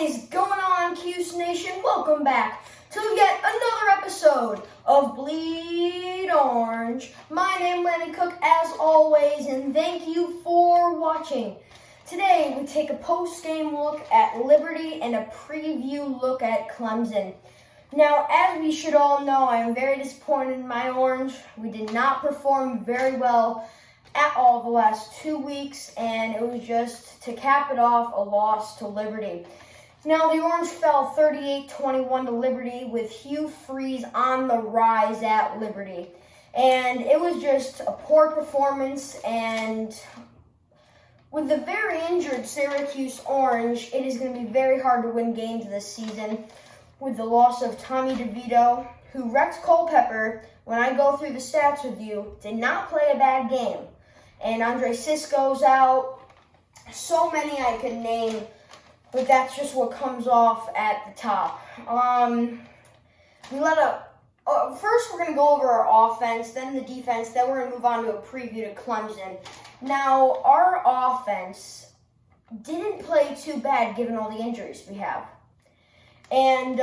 is going on, Cuse Nation? Welcome back to yet another episode of Bleed Orange. My name is Lenny Cook, as always, and thank you for watching. Today, we take a post-game look at Liberty and a preview look at Clemson. Now, as we should all know, I am very disappointed in my Orange. We did not perform very well at all the last 2 weeks, and it was just, to cap it off, a loss to Liberty. Now, the Orange fell 38-21 to Liberty with Hugh Freeze on the rise at Liberty. And it was just a poor performance, and with the very injured Syracuse Orange, it is going to be very hard to win games this season. With the loss of Tommy DeVito, who wrecked Culpepper, when I go through the stats with you, did not play a bad game. And Andre Sisco's out. So many I could name, but that's just what comes off at the top. First, we're going to go over our offense, then the defense, then we're going to move on to a preview to Clemson. Now, our offense didn't play too bad given all the injuries we have. And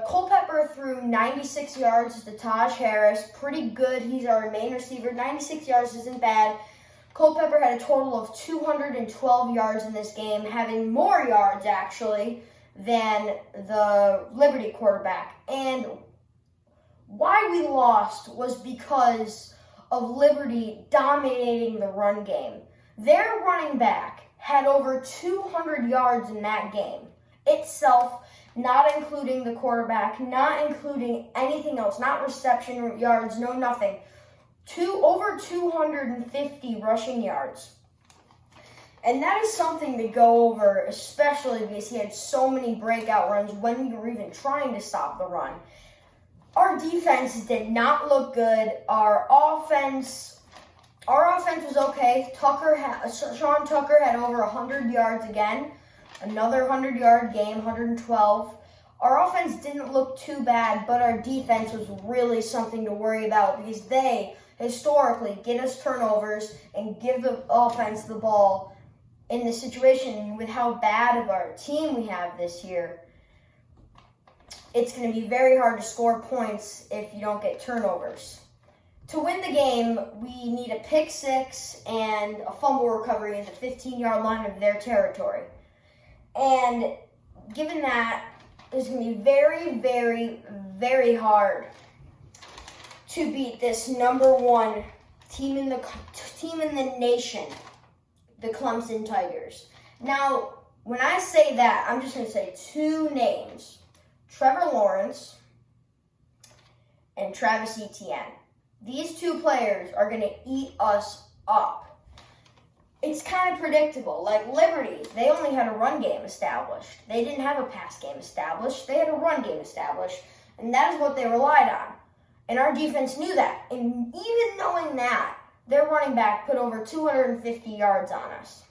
Culpepper threw 96 yards to Taj Harris. Pretty good. He's our main receiver. 96 yards isn't bad. Culpepper had a total of 212 yards in this game, having more yards, actually, than the Liberty quarterback. And why we lost was because of Liberty dominating the run game. Their running back had over 200 yards in that game itself, not including the quarterback, not including anything else, not reception yards, no nothing. Over 250 rushing yards. And that is something to go over, especially because he had so many breakout runs when we were even trying to stop the run. Our defense did not look good. Our offense was okay. Sean Tucker had over 100 yards again. Another 100-yard game, 112. Our offense didn't look too bad, but our defense was really something to worry about because they historically get us turnovers and give the offense the ball in this situation. With how bad of our team we have this year, it's going to be very hard to score points if you don't get turnovers. To win the game, we need a pick six and a fumble recovery in the 15-yard line of their territory. And given that, it's going to be very, very, very hard to beat this number one team in the nation, the Clemson Tigers. Now, when I say that, I'm just going to say two names: Trevor Lawrence and Travis Etienne. These two players are going to eat us up. It's kind of predictable. Like Liberty, they only had a run game established. They didn't have a pass game established. They had a run game established, and that is what they relied on. And our defense knew that. And even knowing that, their running back put over 250 yards on us.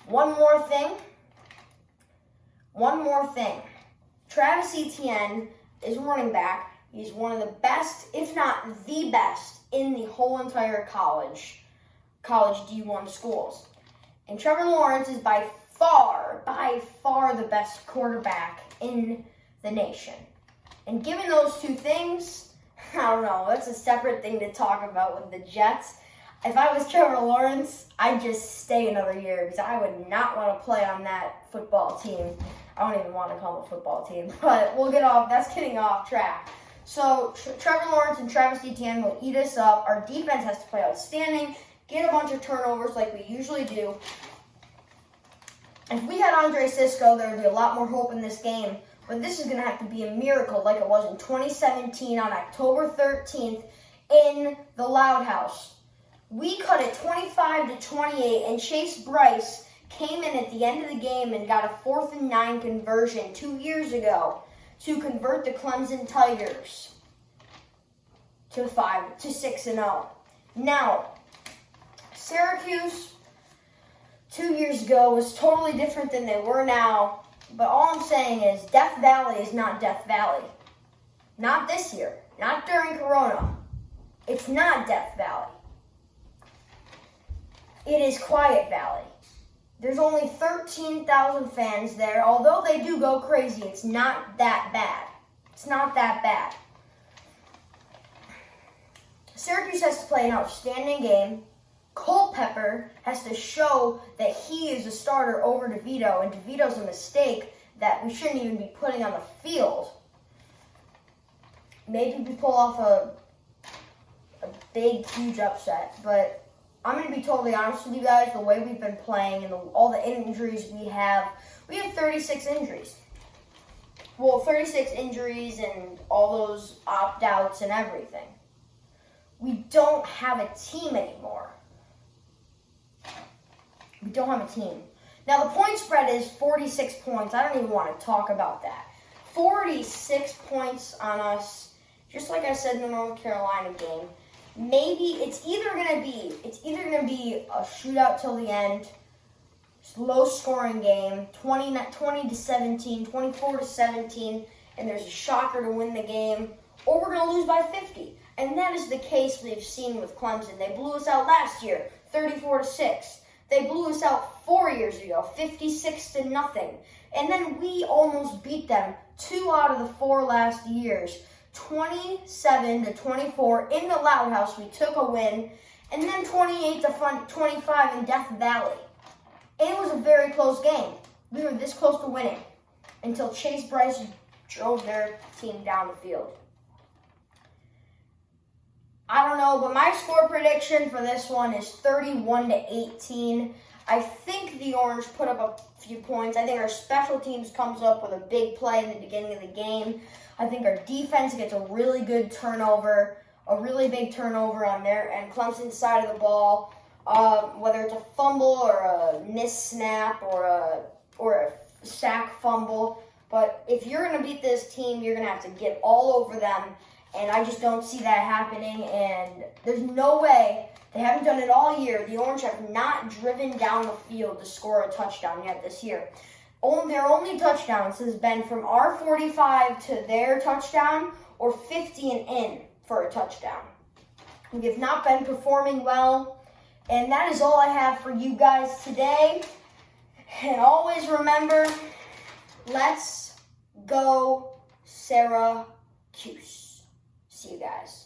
One more thing. Travis Etienne is running back. He's one of the best, if not the best, in the whole entire college D1 schools. And Trevor Lawrence is by far the best quarterback in the nation. And given those two things, I don't know, that's a separate thing to talk about with the Jets. If I was Trevor Lawrence, I'd just stay another year because I would not want to play on that football team. I don't even want to call it a football team, but that's getting off track. So Trevor Lawrence and Travis Etienne will eat us up. Our defense has to play outstanding, get a bunch of turnovers like we usually do. If we had Andre Sisco, there would be a lot more hope in this game. But this is going to have to be a miracle like it was in 2017 on October 13th in the Loud House. We cut it 25-28, and Chase Bryce came in at the end of the game and got a 4th and 9 conversion 2 years ago to convert the Clemson Tigers to 6-0. Now, Syracuse 2 years ago was totally different than they were now. But all I'm saying is Death Valley is not Death Valley. Not this year. Not during Corona. It's not Death Valley. It is Quiet Valley. There's only 13,000 fans there. Although they do go crazy, it's not that bad. It's not that bad. Syracuse has to play an outstanding game. Culpepper has to show that he is a starter over DeVito, and DeVito's a mistake that we shouldn't even be putting on the field. Maybe we pull off a big, huge upset, but I'm going to be totally honest with you guys. The way we've been playing and all the injuries we have 36 injuries. Well, 36 injuries and all those opt-outs and everything. We don't have a team anymore. We don't have a team. Now, the point spread is 46 points. I don't even want to talk about that. 46 points on us, just like I said in the North Carolina game. Maybe it's either gonna be a shootout till the end, low scoring game, 20-17, 24-17, and there's a shocker to win the game, or we're gonna lose by 50. And that is the case we've seen with Clemson. They blew us out last year, 34-6. They blew us out 4 years ago, 56-0. And then we almost beat them 2 out of the 4 last years. 27-24 in the Loud House. We took a win, and then 28-25 in Death Valley. And it was a very close game. We were this close to winning until Chase Bryce drove their team down the field. I don't know, but my score prediction for this one is 31-18. I think the Orange put up a few points. I think our special teams comes up with a big play in the beginning of the game. I think our defense gets a really good turnover, a really big turnover on their and Clemson's side of the ball, whether it's a fumble or a missed snap or a sack fumble. But if you're going to beat this team, you're going to have to get all over them, and I just don't see that happening, and there's no way. They haven't done it all year. The Orange have not driven down the field to score a touchdown yet this year. Their only touchdowns has been from our 45 to their touchdown or 50 and in for a touchdown. We have not been performing well, and that is all I have for you guys today. And always remember, let's go Syracuse. See you guys.